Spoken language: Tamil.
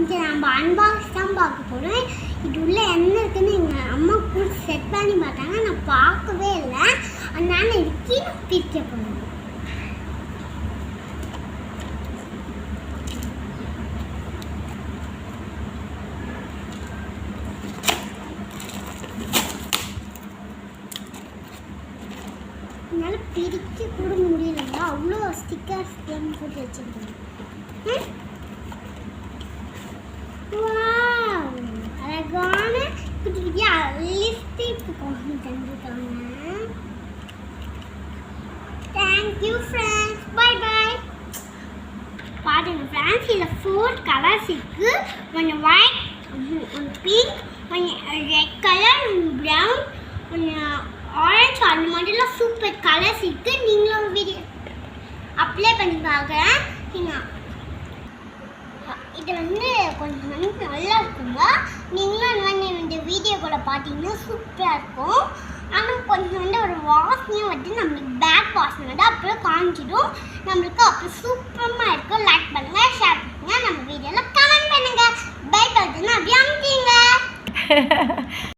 இங்கே நம்ம அன்பாக்ஸ் தான் பார்க்க போகிறோம். இது உள்ள என்ன இருக்குன்னு எங்கள் அம்மா கூட செட் பண்ணி பார்த்தாங்க. நான் பார்க்கவே இல்லை, அதனால இது கீழே பிரிக்க போகிறேன். என்னால் பிரிக்க கூட முடியலைங்க, அவ்வளோ ஸ்டிக்கர்ஸ் போட்டு வச்சுருக்கேன். அழகான குட்டி குட்டியா லிப்ஸ்டிக் கொண்டு தந்துருக்காங்க. Thank you friends, bye bye. பாருங்க ஃப்ரெண்ட்ஸ், இதில் 4 கலர்ஸ் இருக்குது. கொஞ்சம் ஒயிட், பிங்க், கொஞ்சம் ரெட் கலர், ப்ரௌன், கொஞ்சம் ஆரஞ்சு, அந்த மாதிரிலாம் சூப்பர் கலர்ஸ் இருக்குது. நீங்களும் வீடியோ அப்ளை பண்ணி பார்க்குறேன். இது கொஞ்சம் நல்லா இருக்குங்க. நீங்களும் இந்த வீடியோ கூட பார்த்தீங்கன்னா சூப்பராக இருக்கும். ஆனால் கொஞ்சம் ஒரு வாசனையும் நம்மளுக்கு பேக் வாசனை அப்புறம் காஞ்சிடும் நம்மளுக்கு. அப்புறம் சூப்பராக இருக்கும். லைக் பண்ணுங்கள், ஷேர் பண்ணுங்கள்.